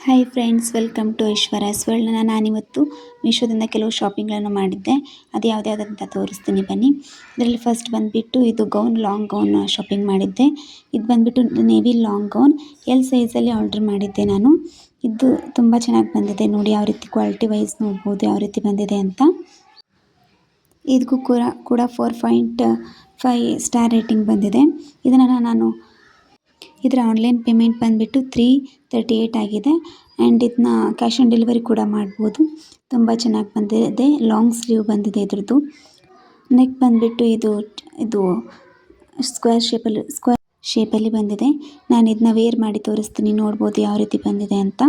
Hi friends, welcome to Aishwarya's world. ನಾನಿವತ್ತು ಮೀಶೋದಿಂದ ಕೆಲವು ಶಾಪಿಂಗ್ಗಳನ್ನು ಮಾಡಿದ್ದೆ. ಅದು ಯಾವ್ದ್ಯಾವ್ದಂತ ತೋರಿಸ್ತೀನಿ ಬನ್ನಿ. ಇದರಲ್ಲಿ ಫಸ್ಟ್ ಬಂದುಬಿಟ್ಟು ಇದು ಲಾಂಗ್ ಗೌನ್ ಶಾಪಿಂಗ್ ಮಾಡಿದ್ದೆ. ಇದು ಬಂದುಬಿಟ್ಟು ನೇವಿ ಲಾಂಗ್ ಗೌನ್ ಎಲ್ ಸೈಜಲ್ಲಿ ಆರ್ಡ್ರ್ ಮಾಡಿದ್ದೆ ನಾನು. ಇದು ತುಂಬ ಚೆನ್ನಾಗಿ ಬಂದಿದೆ. ನೋಡಿ ಯಾವ ರೀತಿ ಕ್ವಾಲಿಟಿ ವೈಸ್ ನೋಡ್ಬೋದು ಯಾವ ರೀತಿ ಬಂದಿದೆ ಅಂತ. ಇದಕ್ಕೂ ಕೂಡ 4.5 ಸ್ಟಾರ್ ರೇಟಿಂಗ್ ಬಂದಿದೆ. ಇದನ್ನು ನಾನು ಇದರ ಆನ್ಲೈನ್ ಪೇಮೆಂಟ್ ಬಂದುಬಿಟ್ಟು 338 ಆಗಿದೆ. ಆ್ಯಂಡ್ ಇದನ್ನ ಕ್ಯಾಶ್ ಆನ್ ಡೆಲಿವರಿ ಕೂಡ ಮಾಡ್ಬೋದು. ತುಂಬ ಚೆನ್ನಾಗಿ ಬಂದಿದೆ. ಲಾಂಗ್ ಸ್ಲೀವ್ ಬಂದಿದೆ ಇದ್ರದ್ದು. ನೆಕ್ ಬಂದುಬಿಟ್ಟು ಇದು ಸ್ಕ್ವೇರ್ ಶೇಪಲ್ಲಿ ಬಂದಿದೆ. ನಾನು ಇದನ್ನ ವೇರ್ ಮಾಡಿ ತೋರಿಸ್ತೀನಿ, ನೋಡ್ಬೋದು ಯಾವ ರೀತಿ ಬಂದಿದೆ ಅಂತ.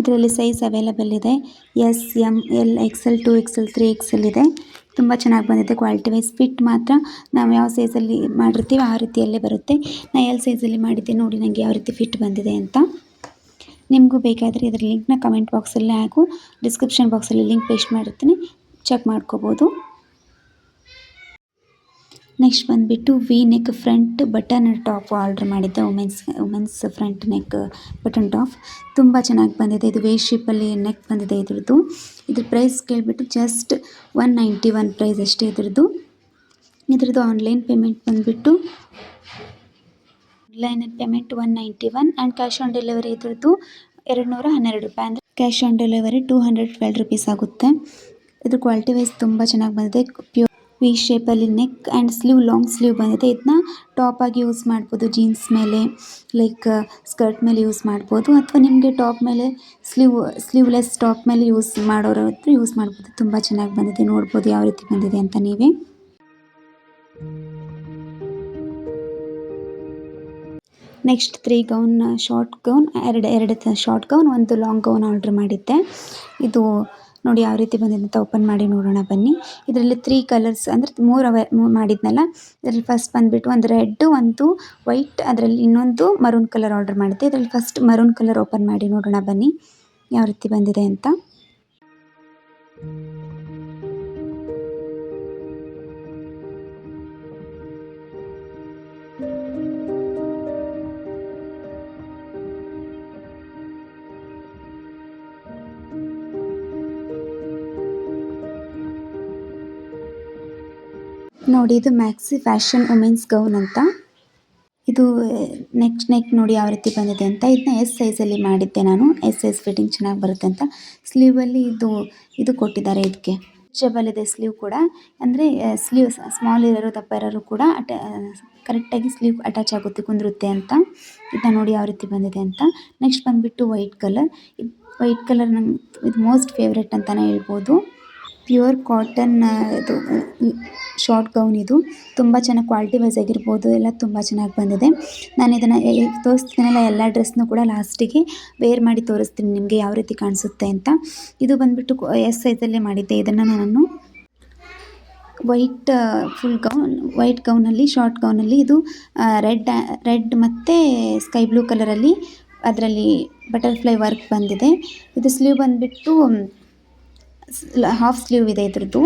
ಇದರಲ್ಲಿ ಸೈಜ್ ಅವೈಲಬಲ್ ಇದೆ. S, M, L, XL, 2XL, 3XL ಇದೆ. ತುಂಬ ಚೆನ್ನಾಗಿ ಬಂದಿದೆ. ಕ್ವಾಲಿಟಿ ವೈಸ್ ಫಿಟ್ ಮಾತ್ರ ನಾವು ಯಾವ ಸೈಜಲ್ಲಿ ಮಾಡಿರ್ತೀವಿ ಆ ರೀತಿಯಲ್ಲೇ ಬರುತ್ತೆ. ನಾನು ಎಲ್ ಸೈಜಲ್ಲಿ ಮಾಡಿದ್ದೆ, ನೋಡಿ ನನಗೆ ಯಾವ ರೀತಿ ಫಿಟ್ ಬಂದಿದೆ ಅಂತ. ನಿಮಗೂ ಬೇಕಾದರೆ ಇದರ ಲಿಂಕ್ನ ಕಮೆಂಟ್ ಬಾಕ್ಸಲ್ಲಿ ಹಾಗೂ ಡಿಸ್ಕ್ರಿಪ್ಷನ್ ಬಾಕ್ಸಲ್ಲಿ ಲಿಂಕ್ ಪೇಸ್ಟ್ ಮಾಡಿರ್ತೀನಿ, ಚೆಕ್ ಮಾಡ್ಕೋಬೋದು. ನೆಕ್ಸ್ಟ್ ಬಂದುಬಿಟ್ಟು V neck front button top order ಮಾಡಿದ್ದೆ. Women's front neck button top ತುಂಬ ಚೆನ್ನಾಗಿ ಬಂದಿದೆ. ಇದು ವೇಸ್ಟ್ ಶೇಪಲ್ಲಿ ನೆಕ್ ಬಂದಿದೆ ಇದ್ರದ್ದು. ಇದ್ರ ಪ್ರೈಸ್ ಕೇಳಿಬಿಟ್ಟು ಜಸ್ಟ್ 191 ಪ್ರೈಸ್ ಅಷ್ಟೇ ಇದ್ರದ್ದು. ಆನ್ಲೈನ್ ಪೇಮೆಂಟ್ ಬಂದುಬಿಟ್ಟು 191 ಆ್ಯಂಡ್ ಕ್ಯಾಶ್ ಆನ್ ಡೆಲಿವರಿ ಇದ್ರದ್ದು 212 ರೂಪಾಯಿ. ಅಂದರೆ ಕ್ಯಾಶ್ ಆನ್ ಡೆಲಿವರಿ 212 ರೂಪೀಸ್ ಆಗುತ್ತೆ. ಇದ್ರ ಕ್ವಾಲಿಟಿ ವೈಸ್ ತುಂಬ ಚೆನ್ನಾಗಿ ಬಂದಿದೆ. ಪ್ಯೂರ್ ವಿ ಶೇಪಲ್ಲಿ neck and sleeve, long sleeve ಬಂದಿದೆ. ಇದನ್ನ ಟಾಪ್ ಆಗಿ ಯೂಸ್ ಮಾಡ್ಬೋದು, ಜೀನ್ಸ್ ಮೇಲೆ ಲೈಕ್ ಸ್ಕರ್ಟ್ ಮೇಲೆ ಯೂಸ್ ಮಾಡ್ಬೋದು, ಅಥವಾ ನಿಮಗೆ ಟಾಪ್ ಮೇಲೆ ಸ್ಲೀವ್ಲೆಸ್ ಟಾಪ್ ಮೇಲೆ ಯೂಸ್ ಮಾಡೋರು ಯೂಸ್ ಮಾಡ್ಬೋದು. ತುಂಬ ಚೆನ್ನಾಗಿ ಬಂದಿದೆ. ನೋಡ್ಬೋದು ಯಾವ ರೀತಿ ಬಂದಿದೆ ಅಂತ ನೀವೇ. ನೆಕ್ಸ್ಟ್ 3 ಗೌನ್, ಶಾರ್ಟ್ ಗೌನ್, ಎರಡು ಶಾರ್ಟ್ ಗೌನ್, ಒಂದು ಲಾಂಗ್ ಗೌನ್ ಆರ್ಡ್ರ್ ಮಾಡಿದ್ದೆ. ಇದು ನೋಡಿ ಯಾವ ರೀತಿ ಬಂದಿದೆ ಅಂತ ಓಪನ್ ಮಾಡಿ ನೋಡೋಣ ಬನ್ನಿ. ಇದರಲ್ಲಿ 3 ಕಲರ್ಸ್ ಅಂದರೆ 3 ಮಾಡಿದ್ನಲ್ಲ. ಇದರಲ್ಲಿ ಫಸ್ಟ್ ಬಂದುಬಿಟ್ಟು ಒಂದು ರೆಡ್, ಒಂದು ವೈಟ್, ಅದರಲ್ಲಿ ಇನ್ನೊಂದು ಮರೂನ್ ಕಲರ್ ಆರ್ಡರ್ ಮಾಡಿದ್ದೆ. ಇದರಲ್ಲಿ ಫಸ್ಟ್ ಮರೂನ್ ಕಲರ್ ಓಪನ್ ಮಾಡಿ ನೋಡೋಣ ಬನ್ನಿ ಯಾವ ರೀತಿ ಬಂದಿದೆ ಅಂತ. ನೋಡಿ, ಇದು ಮ್ಯಾಕ್ಸಿ ಫ್ಯಾಷನ್ ವುಮೆನ್ಸ್ ಗೌನ್ ಅಂತ. ಇದು ನೆಕ್ ನೋಡಿ ಯಾವ ರೀತಿ ಬಂದಿದೆ ಅಂತ. ಇದನ್ನ ಎಸ್ ಸೈಜಲ್ಲಿ ಮಾಡಿದ್ದೆ ನಾನು. ಎಸ್ ಸೈಜ್ ಫಿಟ್ಟಿಂಗ್ ಚೆನ್ನಾಗಿ ಬರುತ್ತೆ ಅಂತ. ಸ್ಲೀವಲ್ಲಿ ಇದು ಕೊಟ್ಟಿದ್ದಾರೆ. ಇದಕ್ಕೆ ಸ್ಟ್ರೆಚಬಲ್ ಇದೆ ಸ್ಲೀವ್ ಕೂಡ. ಅಂದರೆ ಸ್ಲೀವ್ ಸ್ಮಾಲ್ ಇರೋರು ದಪ್ಪ ಇರೋರು ಕೂಡ ಕರೆಕ್ಟಾಗಿ ಸ್ಲೀವ್ ಅಟ್ಯಾಚ್ ಆಗುತ್ತೆ, ಕುಂದಿರುತ್ತೆ ಅಂತ. ಇದನ್ನ ನೋಡಿ ಯಾವ ರೀತಿ ಬಂದಿದೆ ಅಂತ. ನೆಕ್ಸ್ಟ್ ಬಂದುಬಿಟ್ಟು ವೈಟ್ ಕಲರ್ ನಂಗೆ ಇದು ಮೋಸ್ಟ್ ಫೇವ್ರೆಟ್ ಅಂತಲೇ ಹೇಳ್ಬೋದು. ಪ್ಯೂರ್ ಕಾಟನ್ ಇದು ಶಾರ್ಟ್ ಗೌನ್. ಇದು ತುಂಬ ಚೆನ್ನಾಗಿ ಕ್ವಾಲಿಟಿ ವೈಸ್ ಆಗಿರ್ಬೋದು ಎಲ್ಲ ತುಂಬ ಚೆನ್ನಾಗಿ ಬಂದಿದೆ. ನಾನು ಇದನ್ನು ತೋರಿಸ್ತೀನಲ್ಲ ಎಲ್ಲ ಡ್ರೆಸ್ನೂ ಕೂಡ ಲಾಸ್ಟಿಗೆ ವೇರ್ ಮಾಡಿ ತೋರಿಸ್ತೀನಿ ನಿಮಗೆ ಯಾವ ರೀತಿ ಕಾಣಿಸುತ್ತೆ ಅಂತ. ಇದು ಬಂದುಬಿಟ್ಟು ಎಸ್ ಸೈಜಲ್ಲೇ ಮಾಡಿದ್ದೆ. ಇದನ್ನು ನಾನು ವೈಟ್ ಗೌನಲ್ಲಿ ಶಾರ್ಟ್ ಗೌನಲ್ಲಿ ಇದು ರೆಡ್ ಮತ್ತು ಸ್ಕೈ ಬ್ಲೂ ಕಲರಲ್ಲಿ ಅದರಲ್ಲಿ ಬಟರ್ಫ್ಲೈ ವರ್ಕ್ ಬಂದಿದೆ. ಇದು ಸ್ಲೀವ್ ಬಂದುಬಿಟ್ಟು ಹಾಫ್ ಸ್ಲೀವ್ ಇದೆ ಇದ್ರದ್ದು.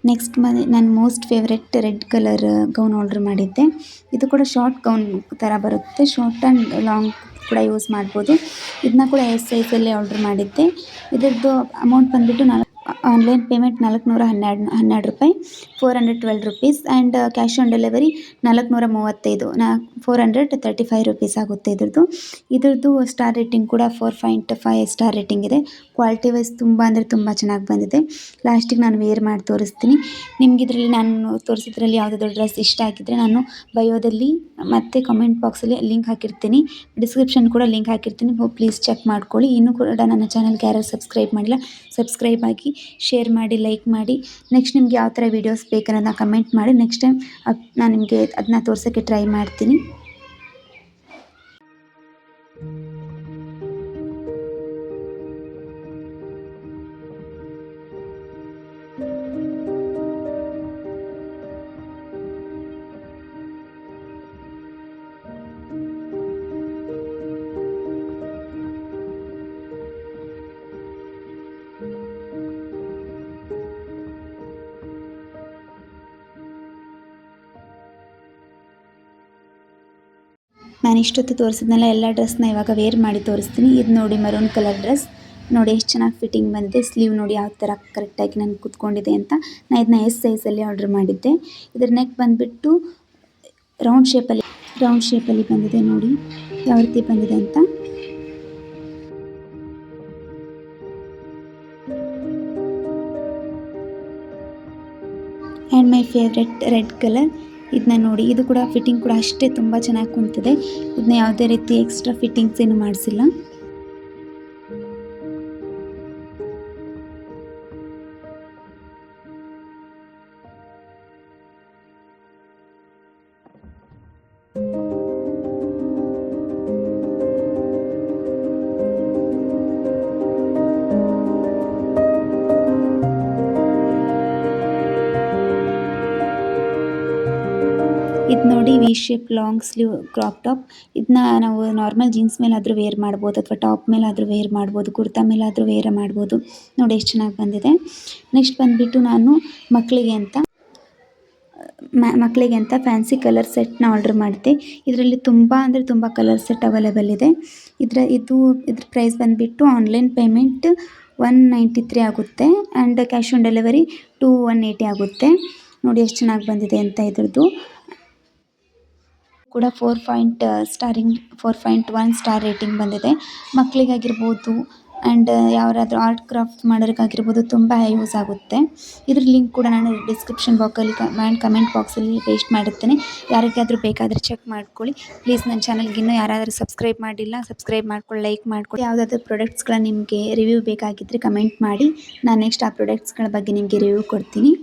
ನೆಕ್ಸ್ಟ್ ನನ್ನ most favourite red colour gown order ಮಾಡಿದ್ದೆ. ಇದು ಕೂಡ ಶಾರ್ಟ್ ಗೌನ್ ಥರ ಬರುತ್ತೆ. ಶಾರ್ಟ್ ಆ್ಯಂಡ್ ಲಾಂಗ್ ಕೂಡ ಯೂಸ್ ಮಾಡ್ಬೋದು. ಇದನ್ನ ಕೂಡ ಎಸ್ ಸೈಜಲ್ಲಿ ಆರ್ಡ್ರ್ ಮಾಡಿದ್ದೆ. ಇದರದ್ದು ಅಮೌಂಟ್ ಬಂದುಬಿಟ್ಟು ಆನ್ಲೈನ್ ಪೇಮೆಂಟ್ 412 ರೂಪಾಯಿ, 412 rupees and cash on delivery 435, 435 rupees ಆಗುತ್ತೆ ಇದ್ರದ್ದು ಸ್ಟಾರ್ ರೇಟಿಂಗ್ ಕೂಡ 4.5 ಸ್ಟಾರ್ ರೇಟಿಂಗ್ ಇದೆ. ಕ್ವಾಲಿಟಿ ವೈಸ್ ತುಂಬ ಅಂದರೆ ತುಂಬ ಚೆನ್ನಾಗಿ ಬಂದಿದೆ. ಲಾಸ್ಟಿಗೆ ನಾನು ವೇರ್ ಮಾಡಿ ತೋರಿಸ್ತೀನಿ. ನಿಮ್ಗೆ ಇದರಲ್ಲಿ ನಾನು ತೋರಿಸಿದ್ರಲ್ಲಿ ಯಾವುದಾದ್ರು ಡ್ರೆಸ್ ಇಷ್ಟ ಆಗಿದ್ದರೆ ನಾನು ಬಯೋದಲ್ಲಿ ಮತ್ತು ಕಮೆಂಟ್ ಬಾಕ್ಸಲ್ಲಿ ಲಿಂಕ್ ಹಾಕಿರ್ತೀನಿ, ಡಿಸ್ಕ್ರಿಪ್ಷನ್ ಕೂಡ ಲಿಂಕ್ ಹಾಕಿರ್ತೀನಿ, ಪ್ಲೀಸ್ ಚೆಕ್ ಮಾಡ್ಕೊಳ್ಳಿ. ಇನ್ನೂ ಕೂಡ ನನ್ನ ಚಾನಲ್ಗೆ ಯಾರು ಸಬ್ಸ್ಕ್ರೈಬ್ ಮಾಡಿಲ್ಲ ಸಬ್ಸ್ಕ್ರೈಬ್ ಆಗಿ, ಶೇರ್ ಮಾಡಿ, ಲೈಕ್ ಮಾಡಿ. ನೆಕ್ಸ್ಟ್ ನಿಮ್ಗೆ ಯಾವ ಥರ ವೀಡಿಯೋಸ್ ಬೇಕನ್ನೋದನ್ನ ಕಮೆಂಟ್ ಮಾಡಿ. ನೆಕ್ಸ್ಟ್ ಟೈಮ್ ನಾನು ನಿಮಗೆ ಅದನ್ನ ತೋರ್ಸೋಕ್ಕೆ ಟ್ರೈ ಮಾಡ್ತೀನಿ. ನಾನು ಇಷ್ಟೊತ್ತು ತೋರಿಸಿದ್ನಲ್ಲ ಎಲ್ಲ ಡ್ರೆಸ್ನ ಇವಾಗ ವೇರ್ ಮಾಡಿ ತೋರಿಸ್ತೀನಿ. ಇದು ನೋಡಿ ಮರೂನ್ ಕಲರ್ ಡ್ರೆಸ್ ನೋಡಿ ಎಷ್ಟು ಚೆನ್ನಾಗಿ ಫಿಟ್ಟಿಂಗ್ ಬಂದಿದೆ. ಸ್ಲೀವ್ ನೋಡಿ ಯಾವ ಥರ ಕರೆಕ್ಟಾಗಿ ನಾನು ಕೂತ್ಕೊಂಡಿದೆ ಅಂತ. ನಾನು ಇದನ್ನ ಎಸ್ ಸೈಜಲ್ಲಿ ಆರ್ಡ್ರ್ ಮಾಡಿದ್ದೆ. ಇದ್ರ ನೆಕ್ ಬಂದುಬಿಟ್ಟು ರೌಂಡ್ ಶೇಪಲ್ಲಿ ಬಂದಿದೆ. ನೋಡಿ ಯಾವ ರೀತಿ ಬಂದಿದೆ ಅಂತ. And my favourite red colour. ಇದನ್ನ ನೋಡಿ, ಇದು ಕೂಡ ಫಿಟ್ಟಿಂಗ್ ಕೂಡ ಅಷ್ಟೇ ತುಂಬ ಚೆನ್ನಾಗಿ ಕುಂತಿದೆ. ಇದನ್ನ ಯಾವುದೇ ರೀತಿ ಎಕ್ಸ್ಟ್ರಾ ಫಿಟ್ಟಿಂಗ್ಸ್ ಏನು ಮಾಡಿಸಿಲ್ಲ. ಇದು ನೋಡಿ V shape long sleeve crop top. ಇದನ್ನ ನಾವು ನಾರ್ಮಲ್ ಜೀನ್ಸ್ ಮೇಲಾದರೂ ವೇರ್ ಮಾಡ್ಬೋದು, ಅಥವಾ ಟಾಪ್ ಮೇಲಾದರೂ ವೇರ್ ಮಾಡ್ಬೋದು, ಕುರ್ತಾ ಮೇಲಾದರೂ ವೇರ್ ಮಾಡ್ಬೋದು. ನೋಡಿ ಎಷ್ಟು ಚೆನ್ನಾಗಿ ಬಂದಿದೆ. ನೆಕ್ಸ್ಟ್ ಬಂದುಬಿಟ್ಟು ನಾನು ಮಕ್ಕಳಿಗೆ ಅಂತ ಫ್ಯಾನ್ಸಿ ಕಲರ್ ಸೆಟ್ನ ಆರ್ಡ್ರ್ ಮಾಡಿದೆ. ಇದರಲ್ಲಿ ತುಂಬ ಅಂದರೆ ತುಂಬ ಕಲರ್ ಸೆಟ್ ಅವೈಲೇಬಲ್ ಇದೆ. ಇದ್ರ ಪ್ರೈಸ್ ಬಂದುಬಿಟ್ಟು ಆನ್ಲೈನ್ ಪೇಮೆಂಟ್ 193 ಆಗುತ್ತೆ ಆ್ಯಂಡ್ ಕ್ಯಾಶ್ ಆನ್ ಡೆಲಿವರಿ 180 ಆಗುತ್ತೆ. ನೋಡಿ ಎಷ್ಟು ಚೆನ್ನಾಗಿ ಬಂದಿದೆ ಅಂತ. ಇದ್ರದ್ದು ಕೂಡ 4.1 ಸ್ಟಾರ್ ರೇಟಿಂಗ್ ಬಂದಿದೆ. ಮಕ್ಕಳಿಗಾಗಿರ್ಬೋದು ಆ್ಯಂಡ್ ಯಾರಾದರೂ ಆರ್ಟ್ ಕ್ರಾಫ್ಟ್ ಮಾಡೋರಿಗಾಗಿರ್ಬೋದು ತುಂಬ ಯೂಸ್ ಆಗುತ್ತೆ. ಇದ್ರ ಲಿಂಕ್ ಕೂಡ ನಾನು ಡಿಸ್ಕ್ರಿಪ್ಷನ್ ಬಾಕ್ಸಲ್ಲಿ ಕಮೆಂಟ್ ಬಾಕ್ಸಲ್ಲಿ ಪೇಸ್ಟ್ ಮಾಡಿರ್ತೀನಿ. ಯಾರಿಗಾದರೂ ಬೇಕಾದರೆ ಚೆಕ್ ಮಾಡ್ಕೊಳ್ಳಿ. ಪ್ಲೀಸ್ ನನ್ನ ಚಾನಲ್ಗೆ ಇನ್ನೂ ಯಾರಾದರೂ ಸಬ್ಸ್ಕ್ರೈಬ್ ಮಾಡಿಲ್ಲ ಸಬ್ಸ್ಕ್ರೈಬ್ ಮಾಡ್ಕೊಳ್ಳಿ, ಲೈಕ್ ಮಾಡ್ಕೊಳ್ಳಿ. ಯಾವುದಾದ್ರೂ ಪ್ರಾಡಕ್ಟ್ಸ್ಗಳ ನಿಮಗೆ ರಿವ್ಯೂ ಬೇಕಾಗಿದ್ದರೆ ಕಮೆಂಟ್ ಮಾಡಿ. ನಾನು ನೆಕ್ಸ್ಟ್ ಆ ಪ್ರಾಡಕ್ಟ್ಸ್ಗಳ ಬಗ್ಗೆ ನಿಮಗೆ ರಿವ್ಯೂ ಕೊಡ್ತೀನಿ.